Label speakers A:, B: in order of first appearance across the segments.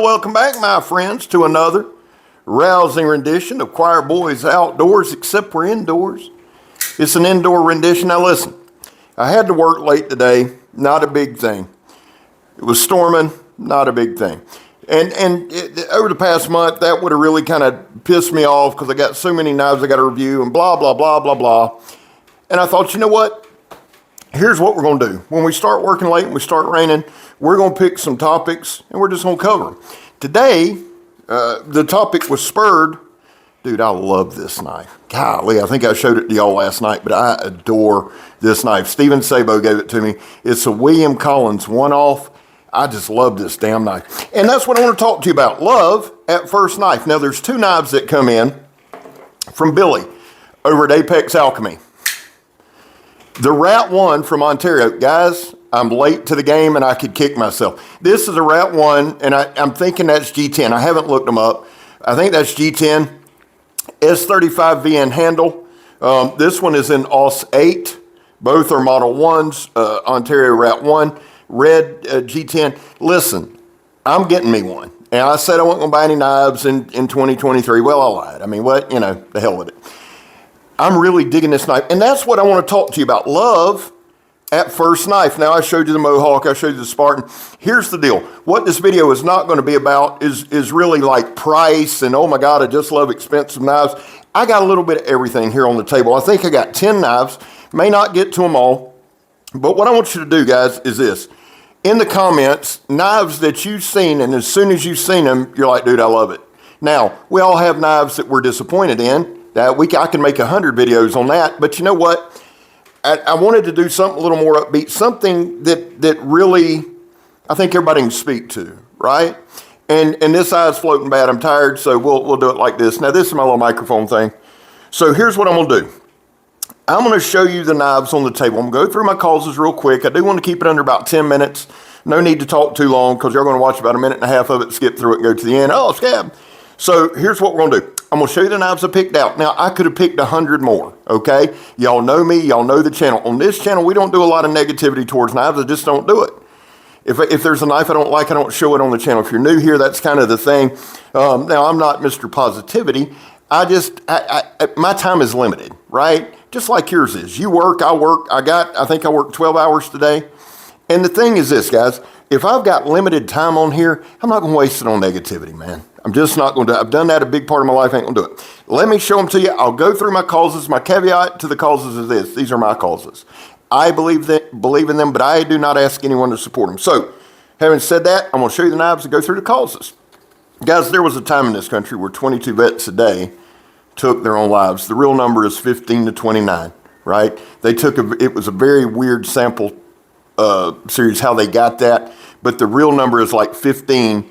A: welcome back, my friends, to another rousing rendition of Choir Boys Outdoors, except we're indoors. It's an indoor rendition. Now listen, I had to work late today, not a big thing. It was storming, not a big thing. And over the past month, that would have really kind of pissed me off because I got so many knives I got to review and blah, blah, blah, blah, blah. And I thought, you know what? Here's what we're going to do. When we start working late and we start raining, we're going to pick some topics and we're just going to cover them. Today, the topic was spurred. Dude, I love this knife. Golly, I think I showed it to y'all last night, but I adore this knife. Steven Sabo gave it to me. It's a William Collins one-off. I just love this damn knife. And that's what I want to talk to you about. Love at first knife. Now, there's two knives that come in from Billy over at Apex Alchemy. The Rat 1 from Ontario. Guys, I'm late to the game and I could kick myself. This is a Rat 1, and I'm thinking that's G10. I haven't looked them up. I think that's G10. S35 VN handle. This one is in AUS 8. Both are Model 1s. Ontario Rat 1. Red G10. Listen, I'm getting me one. And I said I wasn't going to buy any knives in 2023. Well, I lied. I mean, what? You know, the hell with it. I'm really digging this knife. And that's what I want to talk to you about. Love at first knife. Now, I showed you the Mohawk. I showed you the Spartan. Here's the deal. What this video is not going to be about is really like price and, oh my God, I just love expensive knives. I got a little bit of everything here on the table. I think I got 10 knives. May not get to them all. But what I want you to do, guys, is this. In the comments, knives that you've seen, and as soon as you've seen them, you're like, dude, I love it. Now, we all have knives that we're disappointed in. I can make 100 videos on that, but you know what? I wanted to do something a little more upbeat, something that really I think everybody can speak to, right? And this eye's floating bad. I'm tired, so we'll do it like this. Now, this is my little microphone thing. So here's what I'm going to do. I'm going to show you the knives on the table. I'm going to go through my causes real quick. I do want to keep it under about 10 minutes. No need to talk too long because you're going to watch about a minute and a half of it, skip through it, and go to the end. Oh, scab. So here's what we're going to do. I'm going to show you the knives I picked out. Now, I could have picked 100 more, okay? Y'all know me. Y'all know the channel. On this channel, we don't do a lot of negativity towards knives. I just don't do it. If there's a knife I don't like, I don't show it on the channel. If you're new here, that's kind of the thing. Now, I'm not Mr. Positivity. My time is limited, right? Just like yours is. You work, I work. I think I worked 12 hours today. And the thing is this, guys. If I've got limited time on here, I'm not going to waste it on negativity, man. I'm just not going to. I've done that a big part of my life. I ain't going to do it. Let me show them to you. I'll go through my causes. My caveat to the causes is this. These are my causes. I believe in them, but I do not ask anyone to support them. So, having said that, I'm going to show you the knives and go through the causes. Guys, there was a time in this country where 22 vets a day took their own lives. The real number is 15 to 29, right? It was a very weird sample series how they got that, but the real number is like 15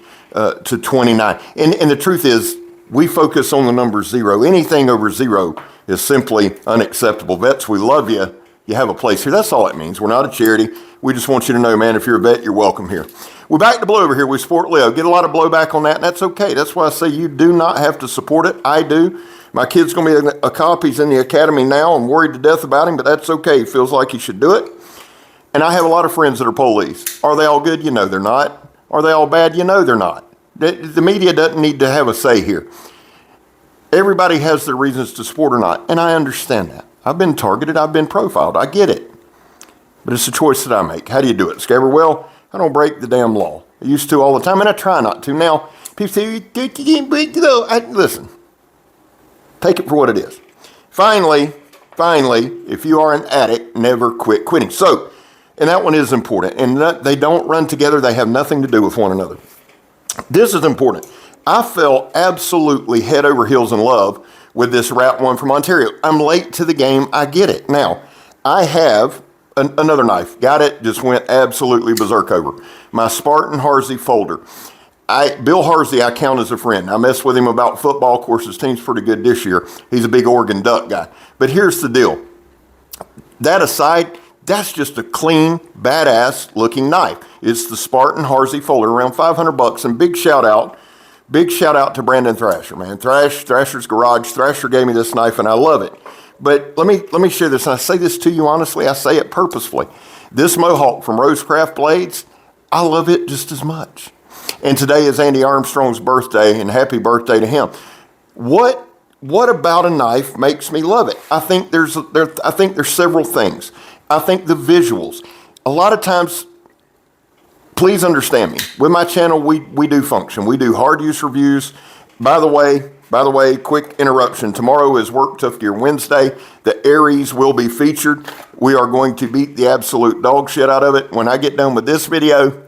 A: to 29. And the truth is, we focus on the number 0. Anything over 0 is simply unacceptable. Vets, we love you. You have a place here. That's all it means. We're not a charity. We just want you to know, man, if you're a vet, you're welcome here. We're back to Blue over here. We support Leo. Get a lot of blowback on that, and that's okay. That's why I say you do not have to support it. I do. My kid's going to be a cop. He's in the academy now. I'm worried to death about him, but that's okay. He feels like he should do it. And I have a lot of friends that are police. Are they all good? You know they're not. Are they all bad? You know they're not. The media doesn't need to have a say here. Everybody has their reasons to support or not, and I understand that. I've been targeted. I've been profiled. I get it. But it's a choice that I make. How do you do it, Scabber? Well, I don't break the damn law. I used to all the time, and I try not to. Now, people say, you can't break the law. Listen, take it for what it is. Finally, if you are an addict, never quit quitting. So, and that one is important. And they don't run together. They have nothing to do with one another. This is important. I fell absolutely head over heels in love with this Rat 1 from Ontario. I'm late to the game. I get it. Now, I have another knife. Got it. Just went absolutely berserk over. My Spartan Harsey folder. Bill Harsey, I count as a friend. I mess with him about football. Of course, his team's pretty good this year. He's a big Oregon Duck guy. But here's the deal. That aside, that's just a clean, badass looking knife. It's the Spartan Harsey folder, around $500. And big shout out to Brandon Thrasher, man. Thrasher's Garage. Thrasher gave me this knife, and I love it. But let me share this, and I say this to you honestly. I say it purposefully. This Mohawk from Rosecraft Blades, I love it just as much. And today is Andy Armstrong's birthday, and happy birthday to him. What about a knife makes me love it? I think there's several things. I think the visuals. A lot of times, please understand me. With my channel, we do function. We do hard use reviews. By the way, quick interruption. Tomorrow is Work Tough Gear Wednesday. The Aries will be featured. We are going to beat the absolute dog shit out of it. When I get done with this video,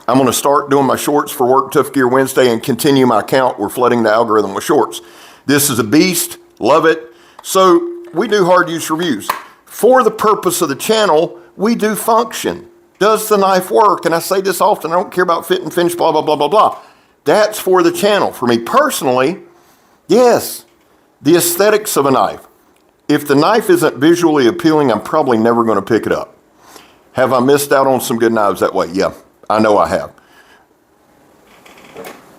A: I'm going to start doing my shorts for Work Tough Gear Wednesday and continue my count. We're flooding the algorithm with shorts. This is a beast. Love it. So we do hard use reviews. For the purpose of the channel, we do function. Does the knife work? And I say this often. I don't care about fit and finish, blah, blah, blah, blah, blah. That's for the channel. For me personally, yes, the aesthetics of a knife. If the knife isn't visually appealing, I'm probably never going to pick it up. Have I missed out on some good knives that way? Yeah. I know I have.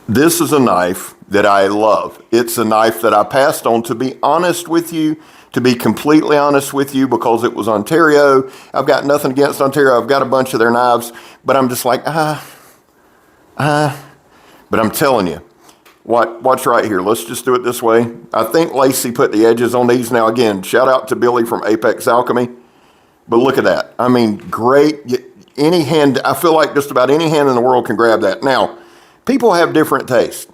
A: This is a knife that I love. It's a knife that I passed on, to be honest with you, to be completely honest with you, because it was Ontario. I've got nothing against Ontario. I've got a bunch of their knives, but I'm just like, But I'm telling you, watch right here. Let's just do it this way. I think Lacey put the edges on these. Now, again, shout out to Billy from Apex Alchemy. But look at that. I mean, great. Any hand, I feel like just about any hand in the world can grab that. Now, people have different tastes.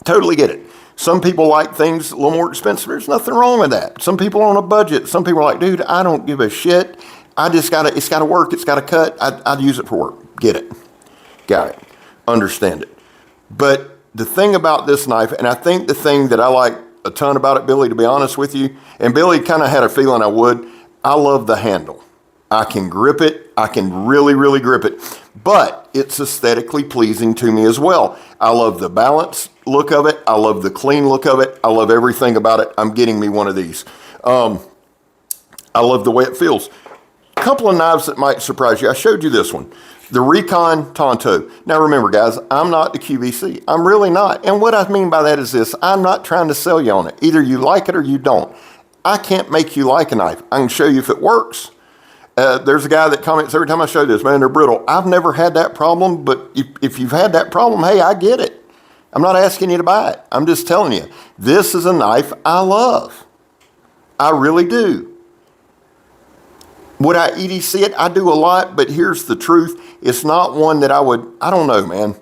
A: Totally get it. Some people like things a little more expensive. There's nothing wrong with that. Some people are on a budget. Some people are like, dude, I don't give a shit. It's got to work. It's got to cut. I'd use it for work. Get it. Got it. Understand it. But the thing about this knife, and I think the thing that I like a ton about it, Billy, to be honest with you, and Billy kind of had a feeling I would, I love the handle. I can grip it. I can really, really grip it. But it's aesthetically pleasing to me as well. I love the balance look of it. I love the clean look of it. I love everything about it. I'm getting me one of these. I love the way it feels. A couple of knives that might surprise you. I showed you this one. The Recon Tonto. Now remember, guys, I'm not the QVC. I'm really not. And what I mean by that is this. I'm not trying to sell you on it. Either you like it or you don't. I can't make you like a knife. I can show you if it works. There's a guy that comments every time I show this, man, they're brittle. I've never had that problem, but if you've had that problem, hey, I get it. I'm not asking you to buy it. I'm just telling you, this is a knife I love. I really do. Would I EDC it? I do a lot, but here's the truth. It's not one that I don't know, man.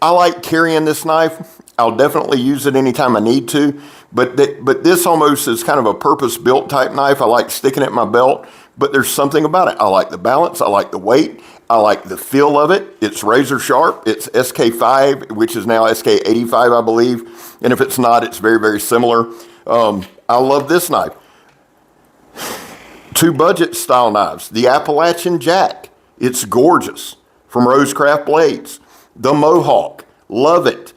A: I like carrying this knife. I'll definitely use it anytime I need to, but this almost is kind of a purpose-built type knife. I like sticking it in my belt, but there's something about it. I like the balance. I like the weight. I like the feel of it. It's razor sharp. It's SK5, which is now SK85, I believe, and if it's not, it's very, very similar. I love this knife. Two budget style knives. The Appalachian Jack. It's gorgeous. From Rosecraft Blades. The Mohawk. Love it.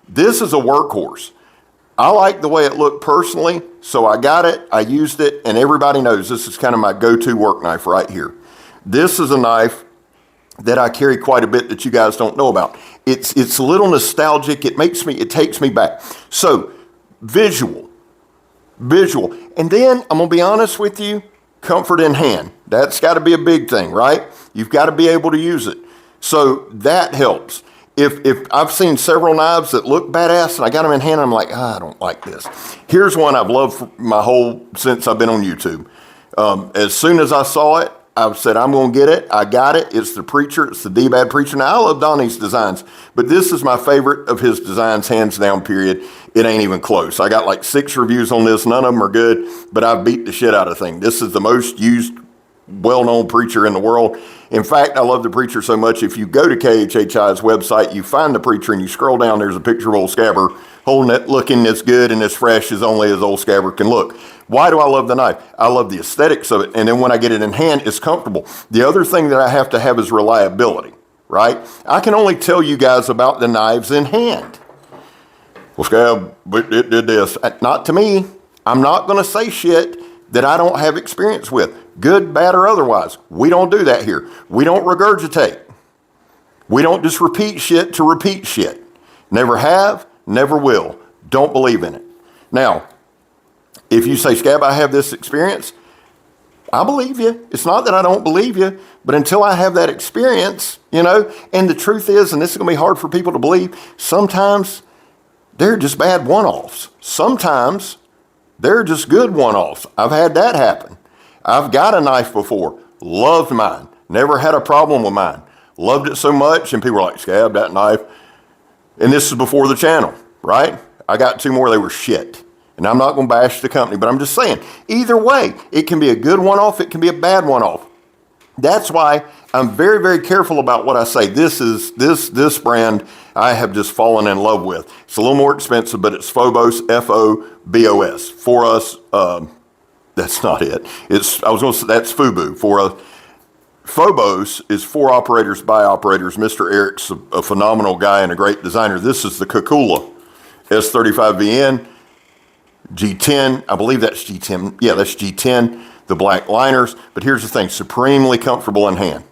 A: This is a workhorse. I like the way it looked personally, so I got it, I used it, and everybody knows this is kind of my go-to work knife right here. This is a knife that I carry quite a bit that you guys don't know about. It's a little nostalgic. It takes me back. So, visual. And then, I'm going to be honest with you, comfort in hand. That's got to be a big thing, right? You've got to be able to use it. So, that helps. If I've seen several knives that look badass and I got them in hand, I'm like, I don't like this. Here's one I've loved since I've been on YouTube. As soon as I saw it, I said, I'm going to get it. I got it. It's the Preacher. It's the D-Bad Preacher. Now, I love Donnie's designs, but this is my favorite of his designs, hands down, period. It ain't even close. I got like 6 reviews on this. None of them are good, but I've beat the shit out of the thing. This is the most used, well-known Preacher in the world. In fact, I love the Preacher so much, if you go to KHHI's website, you find the Preacher and you scroll down, there's a picture of old Scabber holding it, looking as good and as fresh as only as old Scabber can look. Why do I love the knife? I love the aesthetics of it, and then when I get it in hand, it's comfortable. The other thing that I have to have is reliability, right? I can only tell you guys about the knives in hand. Well, Scab, it did this. Not to me. I'm not going to say shit that I don't have experience with, good, bad, or otherwise. We don't do that here. We don't regurgitate. We don't just repeat shit to repeat shit. Never have, never will. Don't believe in it. Now, if you say, Scab, I have this experience, I believe you. It's not that I don't believe you, but until I have that experience, you know, and the truth is, and this is going to be hard for people to believe, sometimes they're just bad one-offs. Sometimes they're just good one-offs. I've had that happen. I've got a knife before, loved mine, never had a problem with mine, loved it so much, and people were like, Scab, that knife. And this is before the channel, right? I got two more, they were shit. And I'm not going to bash the company, but I'm just saying, either way, it can be a good one-off, it can be a bad one-off. That's why I'm very, very careful about what I say. This brand I have just fallen in love with. It's a little more expensive, but it's Phobos, F-O-B-O-S. For us, that's not it. I was going to say that's FUBU. For us, Phobos is for operators by operators. Mr. Eric's a phenomenal guy and a great designer. This is the Kakula S35VN. G10, I believe that's G10. Yeah, that's G10, the black liners. But here's the thing, supremely comfortable in hand.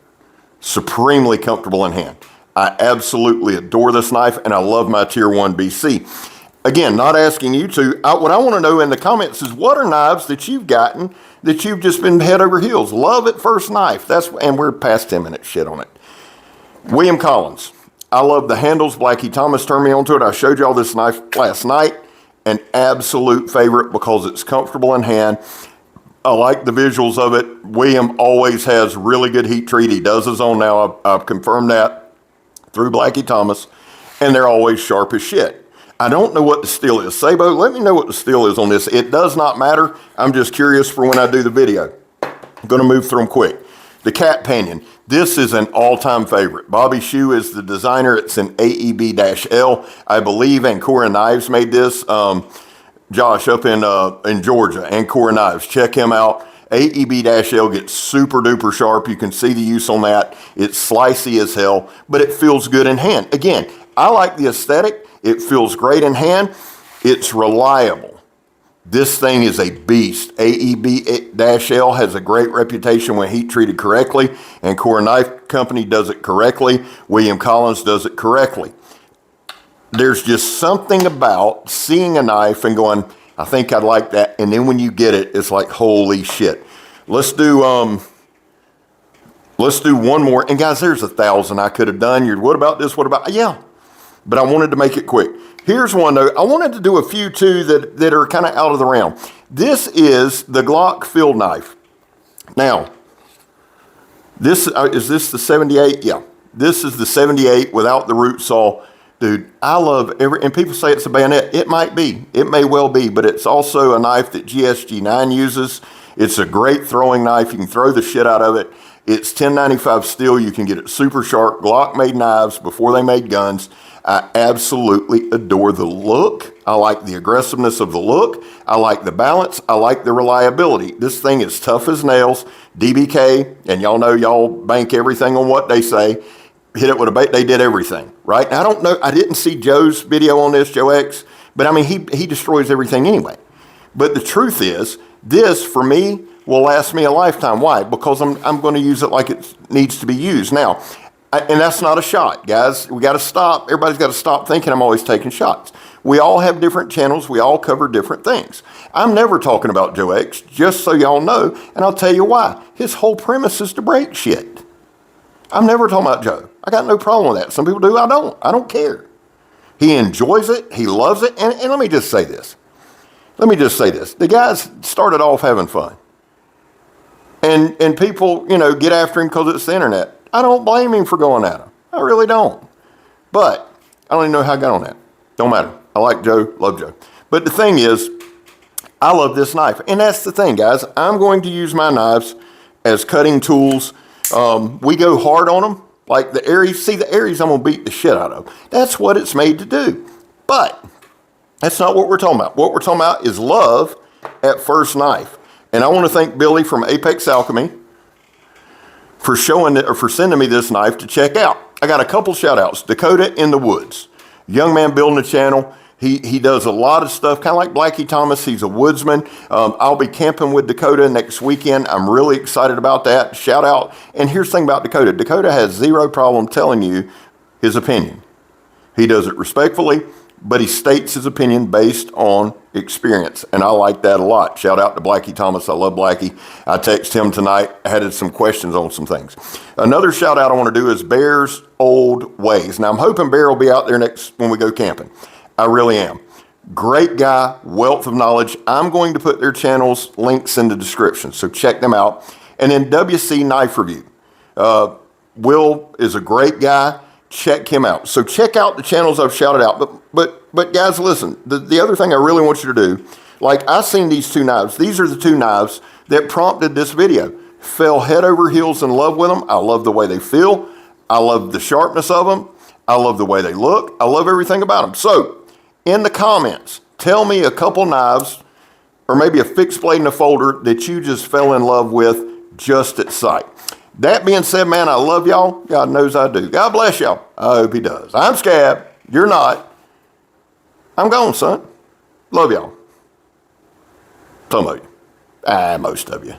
A: Supremely comfortable in hand. I absolutely adore this knife, and I love my Tier 1 BC. Again, not asking you to. What I want to know in the comments is what are knives that you've gotten that you've just been head over heels? Love at first knife. And we're past 10 minutes shit on it. William Collins. I love the handles. Blackie Thomas turned me onto it. I showed y'all this knife last night. An absolute favorite because it's comfortable in hand. I like the visuals of it. William always has really good heat treat. He does his own now. I've confirmed that through Blackie Thomas. And they're always sharp as shit. I don't know what the steel is. Sabo, let me know what the steel is on this. It does not matter. I'm just curious for when I do the video. I'm going to move through them quick. The Cat Pinion. This is an all-time favorite. Bobby Shue is the designer. It's an AEB-L. I believe Ancora Knives made this. Josh up in Georgia, Ancora Knives. Check him out. AEB-L gets super duper sharp. You can see the use on that. It's slicey as hell, but it feels good in hand. Again, I like the aesthetic. It feels great in hand. It's reliable. This thing is a beast. AEB-L has a great reputation when heat treated correctly. Ancora Knife Company does it correctly. William Collins does it correctly. There's just something about seeing a knife and going, I think I'd like that. And then when you get it, it's like, holy shit. Let's do one more. And guys, there's 1,000 I could have done. What about this? What about, yeah. But I wanted to make it quick. Here's one though. I wanted to do a few too that are kind of out of the realm. This is the Glock field knife. Now, is this the 78? Yeah. This is the 78 without the root saw. Dude, I love and people say it's a bayonet. It might be. It may well be, but it's also a knife that GSG9 uses. It's a great throwing knife. You can throw the shit out of it. It's 1095 steel. You can get it super sharp. Glock made knives before they made guns. I absolutely adore the look. I like the aggressiveness of the look. I like the balance. I like the reliability. This thing is tough as nails. DBK, and y'all know y'all bank everything on what they say. Hit it with a bait. They did everything, right? Now, I don't know. I didn't see Joe's video on this, Joe X, but I mean, he destroys everything anyway. But the truth is, this, for me, will last me a lifetime. Why? Because I'm going to use it like it needs to be used. Now, and that's not a shot, guys. We got to stop. Everybody's got to stop thinking I'm always taking shots. We all have different channels. We all cover different things. I'm never talking about Joe X, just so y'all know, and I'll tell you why. His whole premise is to break shit. I'm never talking about Joe. I got no problem with that. Some people do. I don't. I don't care. He enjoys it. He loves it. And let me just say this. The guys started off having fun. And people, get after him because it's the internet. I don't blame him for going at him. I really don't. But I don't even know how I got on that. Don't matter. I like Joe, love Joe. But the thing is, I love this knife. And that's the thing, guys. I'm going to use my knives as cutting tools. We go hard on them. Like the Aries. See, the Aries I'm going to beat the shit out of. That's what it's made to do. But that's not what we're talking about. What we're talking about is love at first knife. And I want to thank Billy from Apex Alchemy for sending me this knife to check out. I got a couple shout outs. Dakota in the Woods. Young man building a channel. He does a lot of stuff, kind of like Blackie Thomas. He's a woodsman. I'll be camping with Dakota next weekend. I'm really excited about that. Shout out. And here's the thing about Dakota. Dakota has zero problem telling you his opinion. He does it respectfully. but he states his opinion based on experience, and I like that a lot. Shout out to Blackie Thomas. I love Blackie. I texted him tonight. I had some questions on some things. Another shout out I want to do is Bearz Oldwayz. Now, I'm hoping Bear will be out there next when we go camping. I really am. Great guy, wealth of knowledge. I'm going to put their channels links in the description, so check them out. And then WC Knife Review. Will is a great guy. Check him out. So check out the channels I've shouted out. But guys, listen, the other thing I really want you to do, like I seen these two knives. These are the two knives that prompted this video. Fell head over heels in love with them. I love the way they feel. I love the sharpness of them. I love the way they look. I love everything about them. So in the comments, tell me a couple knives or maybe a fixed blade and a folder that you just fell in love with just at sight. That being said, man, I love y'all. God knows I do. God bless y'all. I hope he does. I'm Scab. You're not. I'm gone, son. Love y'all. Some of you. Most of you.